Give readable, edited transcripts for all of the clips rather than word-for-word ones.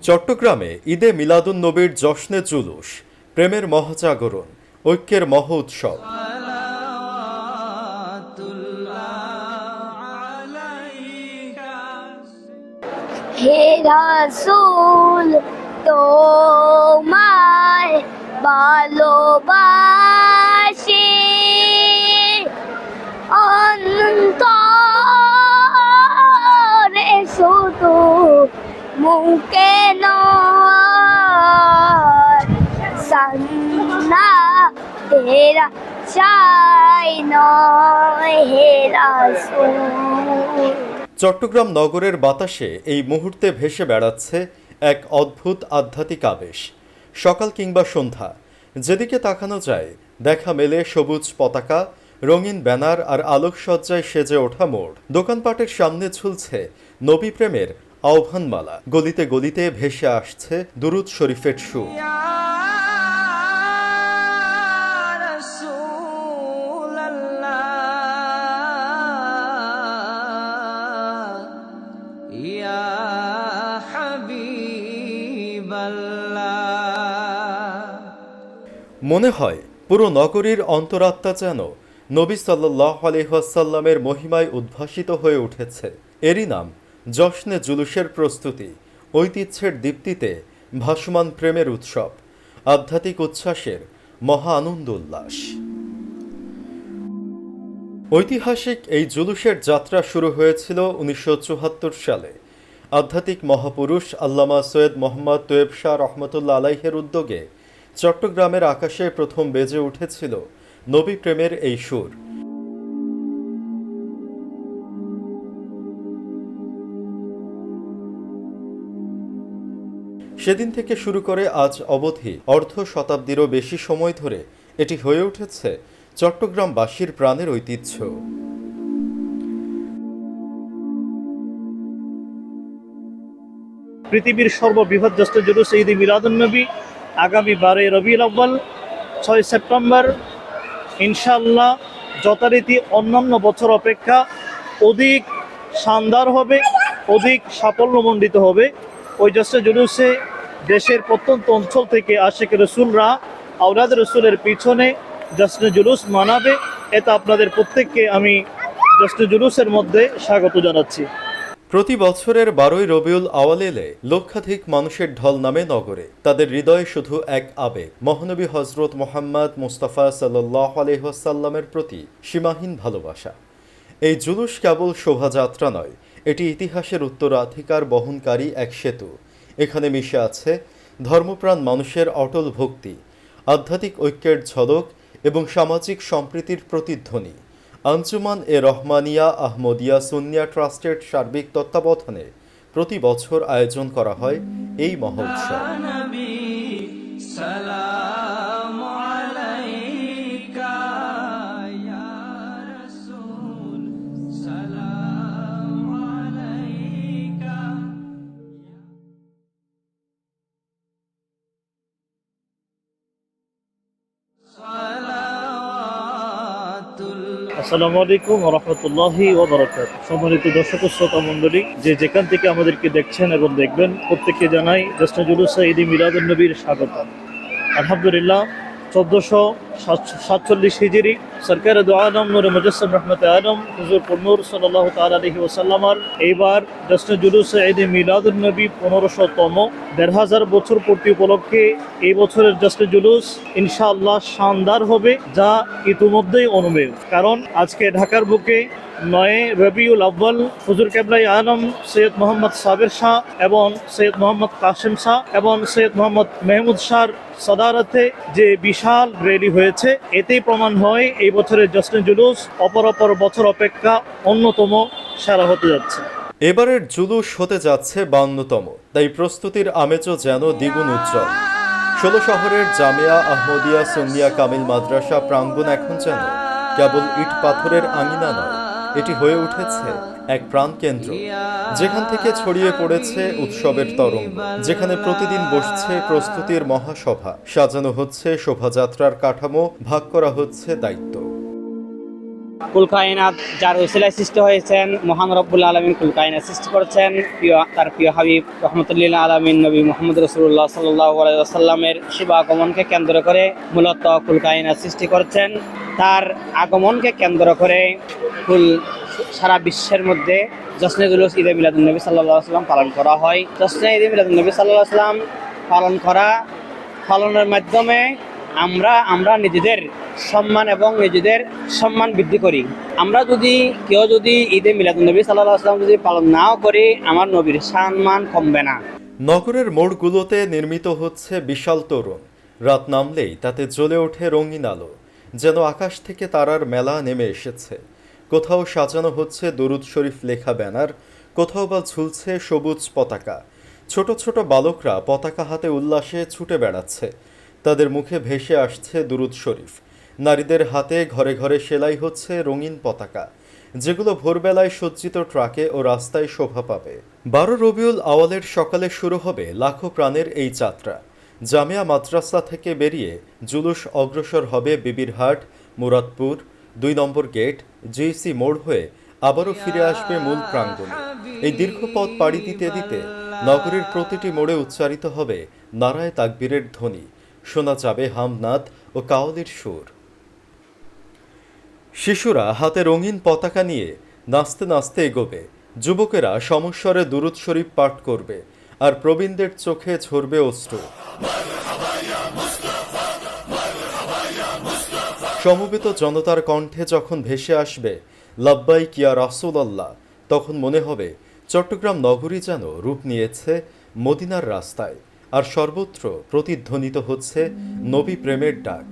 চট্টগ্রামে ঈদে মিলাদুন্নবীর জশ্নে জুলুস, প্রেমের মহাজাগরণ, ঐক্যের মহা উৎসব। হে রাসূল তোমায় ভালোবাসি, অন্তরে শুধু মুখে নয়, সান্না তেরা চাই নয় হে রাসূল। চট্টগ্রাম নগরের বাতাসে এই মুহূর্তে ভেসে বেড়াচ্ছে এক অদ্ভুত আধ্যাত্মিক আবেশ। সকাল কিংবা সন্ধ্যা, যেদিকে তাকানো যায় দেখা মেলে সবুজ পতাকা, রঙিন ব্যানার আর আলোকসজ্জায় সেজে ওঠা মোড়। দোকানপাটের সামনে ঝুলছে নবী প্রেমের আহ্বানমালা, গলিতে গলিতে ভেসে আসছে দুরূদ শরীফের সুর। মনে হয় পুরো নগরীর অন্তরাত্মা যেন নবী সাল্লাল্লাহু আলাইহি ওয়াসাল্লামের মহিমায় উদ্ভাসিত হয়ে উঠেছে। এরই নাম জশ্নে জুলুসের প্রস্তুতি, ঐতিহ্যের দীপ্তিতে ভাসমান প্রেমের উৎসব, আধ্যাত্মিক উচ্ছ্বাসের মহা আনন্দ উল্লাস। ঐতিহাসিক এই জুলুসের যাত্রা শুরু হয়েছিল 1974 সালে। আধ্যাত্মিক মহাপুরুষ আল্লামা সৈয়দ মোহাম্মদ তোয়েব শাহ রহমতুল্লাহ আলাইহের উদ্যোগে চট্টগ্রামের আকাশে প্রথম বেজে উঠেছিল নবী প্রেমের এই সুর। সেদিন থেকে শুরু করে আজ অবধি অর্ধ শতাব্দীরও বেশি সময় ধরে এটি হয়ে উঠেছে চট্টগ্রামবাসীর প্রাণের ঐতিহ্য। পৃথিবীর সর্ববৃহৎ জশ্নে জুলুস ঈদ মিলাদুন্নবী আগামী 12 রবিউল আউয়াল 6 সেপ্টেম্বর ইনশাআল্লাহ যথারীতি অন্যান্য বছর অপেক্ষা অধিক শানদার হবে, অধিক সাফল্যমণ্ডিত হবে। ওই জশ্নে জুলুসে দেশের প্রত্যন্ত অঞ্চল থেকে আশিক রসুলরা আওলাদ রসুলের পিছনে জশ্নে জুলুস মানাবে। এতে আপনাদের প্রত্যেককে আমি জশ্নে জুলুসের মধ্যে স্বাগত জানাচ্ছি। প্রতি বছরের 12 রবিউল আউয়াল এলে লক্ষাধিক মানুষের ঢল নামে নগরে। তাদের হৃদয়ে শুধু এক আবেগ, মহানবী হযরত মুহাম্মদ মুস্তাফা সাল্লাল্লাহু আলাইহি ওয়াসাল্লামের প্রতি সীমাহীন ভালোবাসা। এই জুলুস কেবল শোভাযাত্রা নয়, এটি ইতিহাসের উত্তরাধিকার বহনকারী এক সেতু। এখানে মিশে আছে ধর্মপ্রাণ মানুষের অটল ভক্তি, আধ্যাত্মিক ঐক্যের ঝলক এবং সামাজিক সম্প্রীতির প্রতিধ্বনি। আঞ্জুমান এ রহমানিয়া আহমদিয়া সুন্নিয়া ট্রাস্টের সার্বিক তত্ত্বাবধানে প্রতি বছর আয়োজন করা হয় এই মহোৎসব। আসসালামু আলাইকুম ওয়া রাহমাতুল্লাহি ওয়া বারাকাতুহু। সম্মানিত দর্শক শ্রোতা মণ্ডলী, যে যেখান থেকে আমাদেরকে দেখছেন এবং দেখবেন, প্রত্যেককে জানাই জশ্নে জুলুস ঈদ মিলাদুন্নবীর স্বাগত। আলহামদুলিল্লাহ 1447 হিজরি সরকার দু আলম নূর মুজাসসিম রহমতে আলম হুজুর নূর সাল্লাল্লাহু তাআলা আলাইহি ওয়াসাল্লামের এইবার জশ্নে জুলুস ঈদ মিলাদুন্নবী 1500তম 1500 বছর পূর্তি উপলক্ষে এই বছরের জশ্নে জুলুস ইনশাআল্লাহ শানদার হবে, যা ইতিমধ্যেই অনুমেয়। কারণ আজকে ঢাকার বুকে 9 রবিউল আউয়াল হুজুর কেবলাই আলম সৈয়দ মোহাম্মদ সাবের শাহ এবং সৈয়দ মোহাম্মদ কাসেম শাহ এবং সৈয়দ মোহাম্মদ মেহমুদ শাহর সদারতে যে বিশাল র্যালি হয়েছে, এতেই প্রমাণ হয় এই বছরের জশ্নে জুলুস অপর বছর অপেক্ষা অন্যতম সেরা হতে যাচ্ছে। এবারের জুলুস হতে যাচ্ছে 52তম, তাই প্রস্তুতির আমেজও যেন দ্বিগুণ উজ্জ্বল। 16 শহরের জামিয়া আহমদিয়া সুন্নিয়া কামিল মাদ্রাসা প্রাঙ্গণ এখন যেন কেবল ইট পাথরের আঙিনা নয়, এটি হয়ে উঠেছে এক প্রাণকেন্দ্র, যেখান থেকে ছড়িয়ে পড়েছে উৎসবের তরঙ্গ, যেখানে প্রতিদিন বসছে প্রস্তুতির মহাসভা, সাজানো হচ্ছে শোভাযাত্রার কাঠামো, ভাগ করা হচ্ছে দায়িত্ব। কুল কায়নাত যার ওসিলায় সৃষ্টি হয়েছেন, মহান রব্বুল আলামিন কুল কায়নাত সৃষ্টি করেছেন তার প্রিয় হাবিব রহমতুল্লিল আলামিন নবী মুহাম্মদ রাসূলুল্লাহ সাল্লাল্লাহু আলাইহি ওয়াসাল্লামের শুভ আগমনকে কেন্দ্র করে মূলত কুল কায়নাত সৃষ্টি করেছেন। তার আগমনকে কেন্দ্র করে কুল সারা বিশ্বের মধ্যে জশ্নে জুলুস ঈদে মিলাদুন নবী সাল্লাল্লাহু আলাইহি ওয়াসাল্লাম পালন করা হয়। জশ্নে ঈদে মিলাদুন নবী সাল্লাল্লাহু আলাইহি ওয়াসাল্লাম পালনের মাধ্যমে আমরা নিজেদের সম্মান এবং নিজেদের সম্মান বৃদ্ধি করি। আমরা কেউ যদি ঈদে মিলাদুন্নবী সাল্লাল্লাহু আলাইহি ওয়াসাল্লাম যদি পালন নাও করি, আমার নবীর সম্মান কমবে না। নগরের মোড়গুলোতে নির্মিত হচ্ছে বিশাল তোরণ। রাত নামলেই তাতে জ্বলে ওঠে রঙিন আলো, যেন আকাশ থেকে তারার মেলা নেমে এসেছে। কোথাও সাজানো হচ্ছে দরুদ শরীফ লেখা ব্যানার, কোথাও বা ঝুলছে সবুজ পতাকা। ছোট ছোট বালকরা পতাকা হাতে উল্লাসে ছুটে বেড়াচ্ছে, তাদের মুখে ভেসে আসছে দুরুদ শরীফ। নারীদের হাতে ঘরে ঘরে সেলাই হচ্ছে রঙিন পতাকা, যেগুলো ভোরবেলায় সজ্জিত ট্রাকে ও রাস্তায় শোভা পাবে। 12 রবিউল আওয়ালের সকালে শুরু হবে লাখো প্রাণের এই যাত্রা। জামিয়া মাদ্রাসা থেকে বেরিয়ে জুলুস অগ্রসর হবে বিবিরহাট, মুরাদপুর, 2 নম্বর গেট, জিসি মোড় হয়ে আবারও ফিরে আসবে মূল প্রাঙ্গণে। এই দীর্ঘ পথ পাড়ি দিতে দিতে নগরীর প্রতিটি মোড়ে উচ্চারিত হবে নারায়ে তাকবীরের ধ্বনি, শোনা যাবে হামনাদ ও কাওয়ালির সুর। শিশুরা হাতে রঙিন পতাকা নিয়ে নাচতে নাচতে এগোবে, যুবকেরা সমস্বরে দুরুদ শরীফ পাঠ করবে, আর প্রবীণদের চোখে ঝরবে অশ্রু। সমবেত জনতার কণ্ঠে যখন ভেসে আসবে লাব্বাইক ইয়া রাসূলুল্লাহ, তখন মনে হবে চট্টগ্রাম নগরী যেন রূপ নিয়েছে মদিনার রাস্তায়, আর সর্বত্র প্রতিধ্বনিত হচ্ছে নবী প্রেমের ডাক।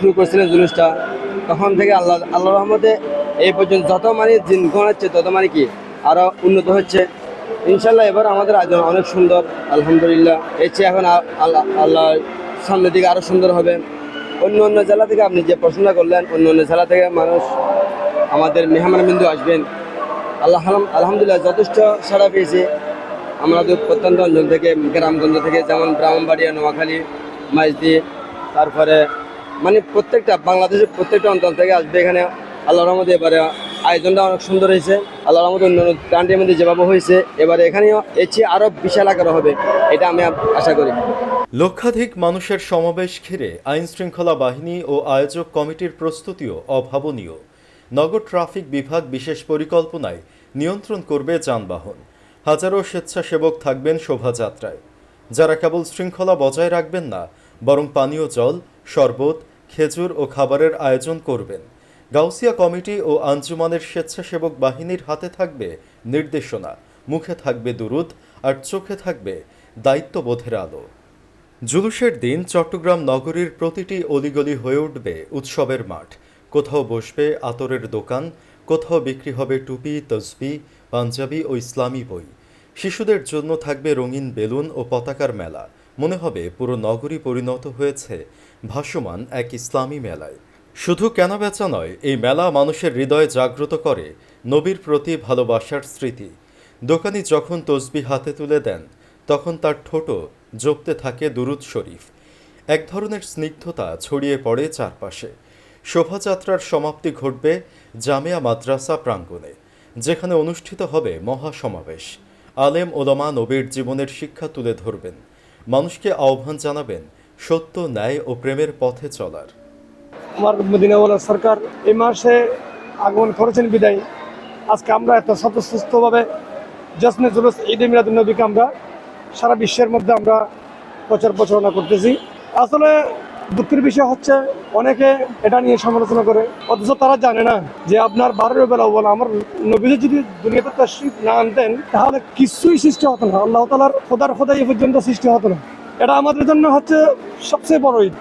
শুরু করছিলেন জুলুসটা, তখন থেকে আল্লাহ রহমতে এই পর্যন্ত যত মানে দিন গণাচ্ছে তত মানে কি আরও উন্নত হচ্ছে। ইনশাল্লাহ এবার আমাদের আয়োজন অনেক সুন্দর, আলহামদুলিল্লাহ। এর চেয়ে এখন আল্লাহ সামনের দিকে আরও সুন্দর হবে। অন্য জেলা থেকে আপনি যে প্রশ্নটা করলেন, অন্য জেলা থেকে মানুষ আমাদের মেহমানবিন্দু আসবেন। আলহামদুলিল্লাহ যথেষ্ট সাড়া পেয়েছে। আমাদের প্রত্যন্ত অঞ্চল থেকে, গ্রামগঞ্জ থেকে, যেমন ব্রাহ্মণবাড়িয়া, নোয়াখালী, মাইজদি, তারপরে মানে প্রত্যেকটা বাংলাদেশের প্রত্যেকটা অঞ্চল থেকে আসবে এখানে। আল্লাহর রহমতে এবারে আয়োজনটা অনেক সুন্দর হয়েছে। আল্লাহর রহমতে অন্যান্য প্রান্তের মধ্যে যেভাবে হয়েছে, এবারে এখানেও এর চেয়ে আরও বিশাল আকারে হবে, এটা আমি আশা করি। লক্ষাধিক মানুষের সমাবেশ ঘিরে আইন শৃঙ্খলা বাহিনী ও আয়োজক কমিটির প্রস্তুতিও অভাবনীয়। নগর ট্রাফিক বিভাগ বিশেষ পরিকল্পনায় নিয়ন্ত্রণ করবে যানবাহন। হাজারো স্বেচ্ছাসেবক থাকবেন শোভাযাত্রায়, যারা কেবল শৃঙ্খলা বজায় রাখবেন না, বরং পানীয় জল, শরবত, খেজুর ও খাবারের আয়োজন করবেন। গাউসিয়া কমিটি ও আঞ্জুমানের স্বেচ্ছাসেবক বাহিনীর হাতে থাকবে নির্দেশনা, মুখে থাকবে দুরুদ, আর চোখে থাকবে দায়িত্ববোধের আলো। জুলুসের দিন চট্টগ্রাম নগরীর প্রতিটি অলিগলি হয়ে উঠবে উৎসবের মাঠ। কোথাও বসবে আতরের দোকান, কোথাও বিক্রি হবে টুপি, তসবি, পাঞ্জাবি ও ইসলামী বই। শিশুদের জন্য থাকবে রঙিন বেলুন ও পতাকার মেলা। মনে হবে পুরো নগরী পরিণত হয়েছে ভাসমান এক ইসলামী মেলায়। শুধু কেনাবেচা নয়, এই মেলা মানুষের হৃদয়ে জাগ্রত করে নবীর প্রতি ভালোবাসার স্মৃতি। দোকানি যখন তসবি হাতে তুলে দেন, তখন তার ঠোঁটও জপতে থাকে দুরুদ শরীফ। এক ধরনের স্নিগ্ধতা ছড়িয়ে পড়ে চারপাশে। শোভাযাত্রার সমাপ্তি ঘটবে জামিয়া মাদ্রাসা প্রাঙ্গণে, যেখানে অনুষ্ঠিত হবে মহাসমাবেশ। আলেম ওলামা নবীর জীবনের শিক্ষা তুলে ধরবেন, মানুষকে আহ্বান জানাবেন সত্য, ন্যায় ও প্রেমের পথে চলার। আমার মদিনাওয়ালা সরকার এই মাসে আগমন করেছেন বিদায় আজকে আমরা এত স্বতঃস্ফূর্তভাবে জশ্নে জুলুস ঈদে মিলাদুন নবীকে আমরা সারা বিশ্বের মধ্যে আমরা প্রচার প্রচারণা করতেছি। আসলে দুঃখের বিষয় হচ্ছে অনেকে এটা নিয়ে সমালোচনা করে, অথচ তারা জানে না যে আপনার 12 রবিউল আউয়াল আমার নবীজি যদি দুনিয়াতে তাশরীফ না আনতেন তাহলে কিছুই সৃষ্টি হতো না, আল্লাহ তাআলার খোদাই এ পর্যন্ত সৃষ্টি হতো না। এটা আমাদের জন্য হচ্ছে সবচেয়ে বড় ঈদ,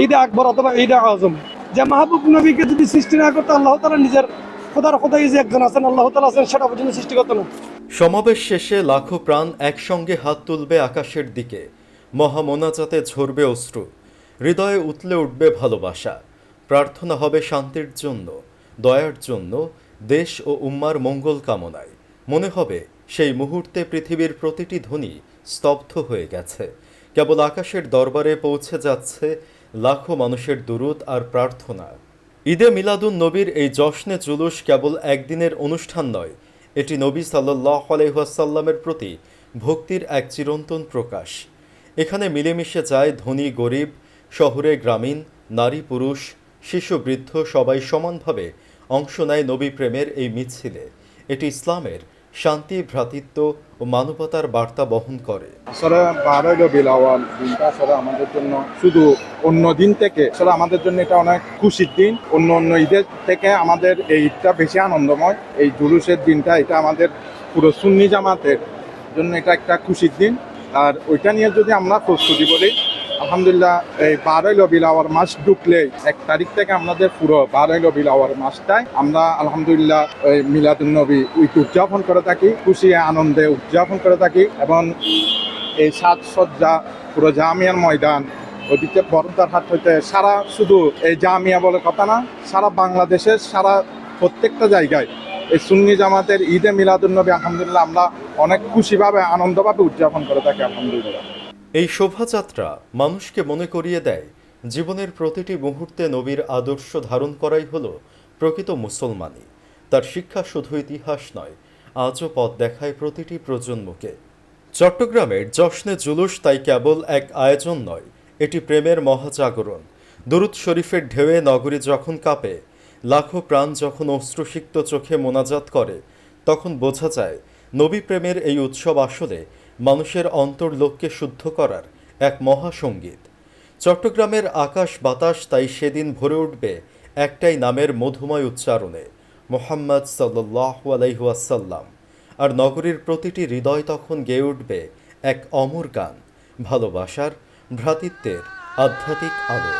ঈদে আকবর অথবা ঈদে আজম। যে মাহবুব নবীকে যদি সৃষ্টি না করতো, আল্লাহ তাআলা নিজের খোদাই যে একজন আছেন, আল্লাহ তাআলা আছেন, সেটা পর্যন্ত সৃষ্টিকর্তা না। সমাবেশ শেষে লাখো প্রাণ একসঙ্গে হাত তুলবে আকাশের দিকে, মহামোনাজাতে ঝরবে অশ্রু, হৃদয়ে উতলে উঠবে ভালোবাসা, প্রার্থনা হবে শান্তির জন্য, দয়ার জন্য, দেশ ও উম্মার মঙ্গল কামনায়। মনে হবে সেই মুহূর্তে পৃথিবীর প্রতিটি ধ্বনি স্তব্ধ হয়ে গেছে, কেবল আকাশের দরবারে পৌঁছে যাচ্ছে লাখো মানুষের দুরূদ আর প্রার্থনা। ঈদে মিলাদুন নবীর এই জশ্নে জুলুস কেবল একদিনের অনুষ্ঠান নয়, এটি নবী সাল্লাল্লাহু আলাইহি ওয়াসাল্লামের প্রতি ভক্তির এক চিরন্তন প্রকাশ। এখানে মিলেমিশে যায় ধনী গরিব, শহরে গ্রামীণ, নারী পুরুষ, শিশু বৃদ্ধ সবাই সমানভাবে অংশ নেয় নবী প্রেমের এই মিছিলে। এটি ইসলামের শান্তি, ভ্রাতৃত্ব ও মানবতার বার্তা বহন করে। আসলে 12 রবিউল আউয়াল দিনটা আসলে আমাদের জন্য শুধু অন্য দিন থেকে আসলে আমাদের জন্য এটা অনেক খুশির দিন। অন্য ঈদের থেকে আমাদের এই ঈদটা বেশি আনন্দময়। এই জুলুসের দিনটা এটা আমাদের পুরো সুন্নি জামাতের জন্য এটা একটা খুশির দিন। আর ওইটা নিয়ে যদি আমরা প্রস্তুতি বলি, আলহামদুলিল্লাহ এই 12 রবিউল আউয়াল মাস ঢুকলেই 1 তারিখ থেকে আমাদের পুরো 12 রবিউল আউয়াল মাসটাই আমরা আলহামদুলিল্লাহ মিলাদুন নবী উদযাপন করে থাকি, খুশি আনন্দে উদযাপন করে থাকি। এবং এই সাজসজ্জা পুরো জামিয়ার ময়দান, ওদিকে বরদার হাট হইতে সারা, শুধু এই জামিয়া বলে কথা না, সারা বাংলাদেশের সারা প্রত্যেকটা জায়গায় এই সুন্নি জামাতের ঈদে মিলাদুন নবী আলহামদুলিল্লাহ আমরা অনেক খুশিভাবে আনন্দভাবে উদযাপন করে থাকি আলহামদুলিল্লাহ। এই শোভাযাত্রা মানুষকে মনে করিয়ে দেয় জীবনের প্রতিটি মুহূর্তে নবীর আদর্শ ধারণ করাই হলো প্রকৃত মুসলমানি। তার শিক্ষা শুধু ইতিহাস নয়, আজও পথ দেখায় প্রতিটি প্রজন্মকে। চট্টগ্রামের জশ্নে জুলুস তাই কেবল এক আয়োজন নয়, এটি প্রেমের মহাজাগরণ। দুরূদ শরীফের ঢেউয়ে নগরী যখন কাঁপে, লাখো প্রাণ যখন অশ্রুসিক্ত চোখে মোনাজাত করে, তখন বোঝা যায় নবী প্রেমের এই উৎসব আসলে মানুষের অন্তর্লোককে শুদ্ধ করার এক মহাসঙ্গীত। চট্টগ্রামের আকাশ বাতাস তাই সেদিন ভরে উঠবে একটাই নামের মধুময় উচ্চারণে, মুহাম্মদ সাল্লাল্লাহু আলাইহি ওয়াসাল্লাম। আর নগরীর প্রতিটি হৃদয় তখন গেয়ে উঠবে এক অমর গান, ভালোবাসার, ভ্রাতৃত্বের আধ্যাত্মিক আলো।